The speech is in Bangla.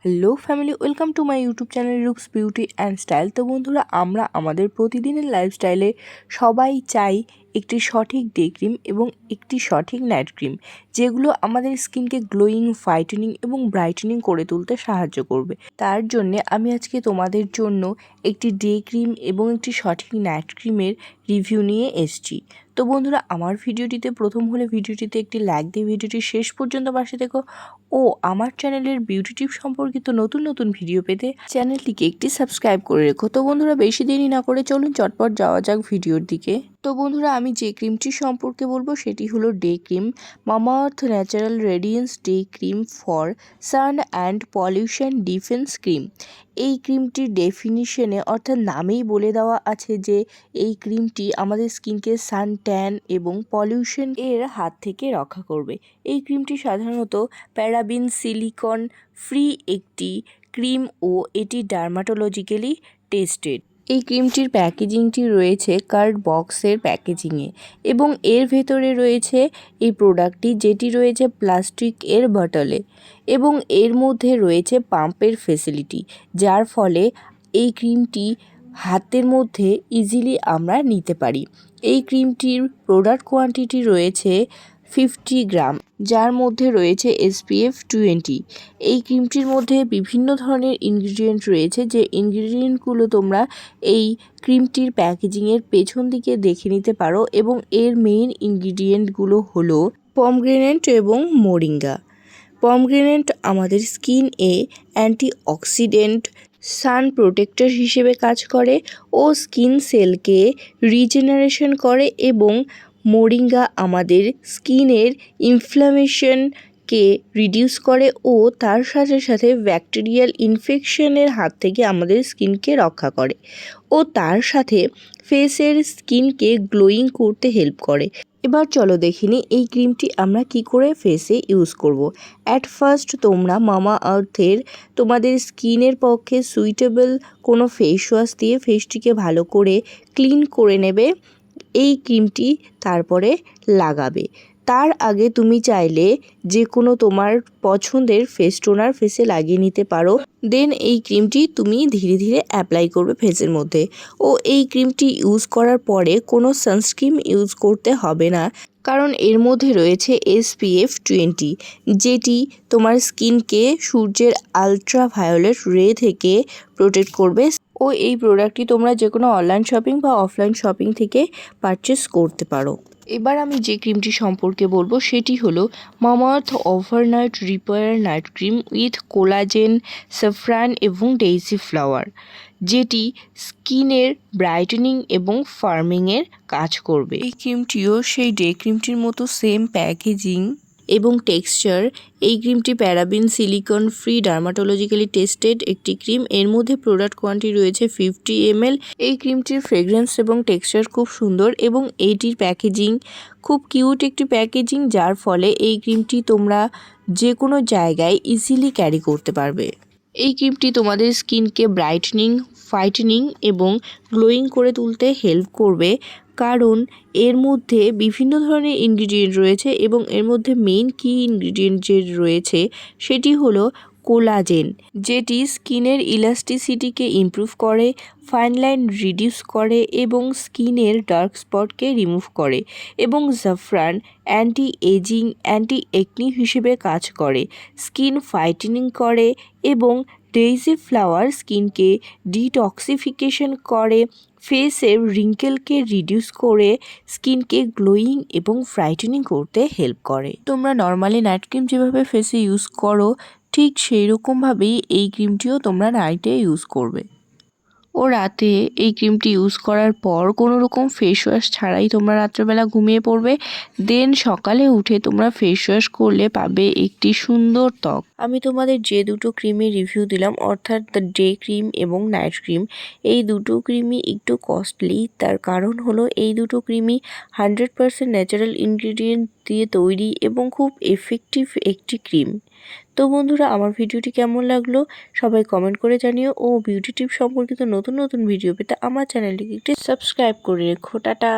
Hello family, welcome to my YouTube channel looks beauty and style. তো বন্ধুরা, আমরা আমাদের প্রতিদিনের লাইফস্টাইলে সবাই চাই একটি সঠিক ডে ক্রিম এবং একটি সঠিক নাইট ক্রিম, যেগুলো আমাদের স্কিনকে গ্লোয়িং, হোয়াইটেনিং এবং ব্রাইটেনিং করে তুলতে সাহায্য করবে। তার জন্যে আমি আজকে তোমাদের জন্য একটি ডে ক্রিম এবং একটি সঠিক নাইট ক্রিমের রিভিউ নিয়ে এসেছি। তো বন্ধুরা, আমার ভিডিওটিতে প্রথম হলে ভিডিওটিতে একটি লাইক দিয়ে ভিডিওটি শেষ পর্যন্ত পাশে দেখো ও আমার চ্যানেলের বিউটি টিপ সম্পর্কিত নতুন নতুন ভিডিও পেতে চ্যানেলটিকে একটি সাবস্ক্রাইব করে রেখো। তো বন্ধুরা, বেশি দেরি না করে চলুন চটপট যাওয়া যাক ভিডিওর দিকে। তো বন্ধুরা, আমি যে ক্রিমটি সম্পর্কে বলবো সেটি হলো day cream, Mamaearth natural radiance day cream for sun and pollution defence cream. এই ক্রিমটির ডেফিনিশনে অর্থাৎ নামেই বলে দেওয়া আছে যে এই ক্রিমটি আমাদের স্কিনকে সান, ট্যান এবং পলিউশন এর হাত থেকে রক্ষা করবে। এই ক্রিমটি সাধারণত প্যারাবিন সিলিকন ফ্রি একটি ক্রিম ও এটি ডার্মাটোলজিক্যালি টেস্টেড। এই ক্রিমটির প্যাকেজিংটি রয়েছে কার্ড বক্সের প্যাকেজিংয়ে এবং এর ভেতরে রয়েছে এই প্রোডাক্টটি, যেটি রয়েছে প্লাস্টিক এর বটলে এবং এর মধ্যে রয়েছে পাম্পের ফেসিলিটি, যার ফলে এই ক্রিমটি হাতের মধ্যে ইজিলি আমরা নিতে পারি। এই ক্রিমটির প্রোডাক্ট কোয়ান্টিটি রয়েছে 50 গ্রাম, যার মধ্যে রয়েছে SPF 20। এই ক্রিমটির মধ্যে বিভিন্ন ধরনের ইনগ্রিডিয়েন্ট রয়েছে, যে ইনগ্রিডিয়েন্টগুলো তোমরা এই ক্রিমটির প্যাকেজিংয়ের পেছন দিকে দেখে নিতে পারো এবং এর মেইন ইনগ্রিডিয়েন্টগুলো হলো পমগ্রেনেট এবং মোরিঙ্গা। পমগ্রেনেট আমাদের স্কিনে অ্যান্টিঅক্সিডেন্ট, সান প্রোটেক্টর হিসেবে কাজ করে ও স্কিন সেলকে রিজেনারেশন করে এবং মোরিঙ্গা আমাদের স্কিনের ইনফ্লামেশনকে রিডিউস করে ও তার সাথে সাথে ব্যাকটেরিয়াল ইনফেকশনের হাত থেকে আমাদের স্কিনকে রক্ষা করে ও তার সাথে ফেসের স্কিনকে গ্লোয়িং করতে হেল্প করে। এবার চলো দেখিনি এই ক্রিমটি আমরা কি করে ফেসে ইউজ করব। অ্যাট ফার্স্ট তোমরা মামাআর্থের তোমাদের স্কিনের পক্ষে সুইটেবল কোনো ফেস ওয়াশ দিয়ে ফেসটিকে ভালো করে ক্লিন করে নেবে। এই ক্রিমটি তারপরে লাগাবে। তার আগে তুমি চাইলে যে কোনো তোমার পছন্দের ফেস টোনার ফেসে লাগিয়ে নিতে পারো। দেন এই ক্রিমটি তুমি ধীরে ধীরে অ্যাপ্লাই করবে ফেসের মধ্যে। ও এই ক্রিমটি ইউজ করার পরে কোনো সানস্ক্রিন ইউজ করতে হবে না, কারণ এর মধ্যে রয়েছে SPF 20, যেটি তোমার স্কিনকে সূর্যের আলট্রাভায়োলেট রে থেকে প্রোটেক্ট করবে। ও এই প্রোডাক্টটি তোমরা যে কোনো অনলাইন শপিং বা অফলাইন শপিং থেকে পারচেস করতে পারো। এবার আমি যে ক্রিমটি সম্পর্কে বলবো সেটি হলো Mamaearth overnight repair night cream with collagen, saffron এবং ডেইজি ফ্লাওয়ার, যেটি স্কিনের ব্রাইটেনিং এবং ফার্মিংয়ের কাজ করবে। এই ক্রিমটিও সেই ডে ক্রিমটির মতো সেম প্যাকেজিং এবং টেক্সচার। এই ক্রিমটি paraben silicone free dermatologically tested একটি ক্রিম। এর মধ্যে প্রোডাক্ট কোয়ান্টিটি রয়েছে 50 ml। এই ক্রিমটির ফ্রেগ্রেন্স এবং টেক্সচার খুব সুন্দর এবং এইটির প্যাকেজিং খুব কিউট একটি প্যাকেজিং, যার ফলে এই ক্রিমটি তোমরা যে কোনো জায়গায় ইজিলি ক্যারি করতে পারবে। এই ক্রিমটি তোমাদের স্কিনকে ব্রাইটনিং, হোয়াইটেনিং এবং গ্লোয়িং করে তুলতে হেল্প করবে, কারণ এর মধ্যে বিভিন্ন ধরনের ইনগ্রিডিয়েন্ট রয়েছে এবং এর মধ্যে মেইন কি ইনগ্রিডিয়েন্ট যে রয়েছে সেটি হলো কোলাজেন, যেটি স্কিনের ইলাস্টিসিটিকে ইমপ্রুভ করে, ফাইন লাইন রিডিউস করে এবং স্কিনের ডার্ক স্পটকে রিমুভ করে, এবং জাফরান অ্যান্টি এজিং, অ্যান্টি একনি হিসেবে কাজ করে, স্কিন হোয়াইটেনিং করে এবং ডেইজি ফ্লাওয়ার স্কিনকে ডিটক্সিফিকেশন করে, ফেসের রিঙ্কেলকে রিডিউস করে স্কিনকে গ্লোয়িং এবং ব্রাইটেনিং করতে হেল্প করে। তোমরা নর্মালি নাইট ক্রিম যেভাবে ফেসে ইউজ করো ঠিক সেই রকমভাবেই এই ক্রিমটিও তোমরা নাইটে ইউজ করবে। ও রাতে এই ক্রিমটি ইউজ করার পর কোনো রকম ফেস ওয়াশ ছাড়াই তোমরা রাত্রেবেলা ঘুমিয়ে পড়বে। দেন সকালে উঠে তোমরা ফেস ওয়াশ করলে পাবে একটি সুন্দর ত্বক। আমি তোমাদের যে দুটো ক্রিমের রিভিউ দিলাম, অর্থাৎ দ্য ডে ক্রিম এবং নাইট ক্রিম, এই দুটো ক্রিমই একটু কস্টলি। তার কারণ হলো এই দুটো ক্রিমই 100% ন্যাচারাল ইনগ্রিডিয়েন্ট দিয়ে তৈরি এবং খুব এফেক্টিভ একটি ক্রিম। তো বন্ধুরা, আমার ভিডিওটি কেমন লাগলো সবাই কমেন্ট করে জানিও ও বিউটি টিপ সম্পর্কিত নতুন নতুন ভিডিও পেতে আমার চ্যানেলটিকে একটু সাবস্ক্রাইব করে রেখো। টাটা।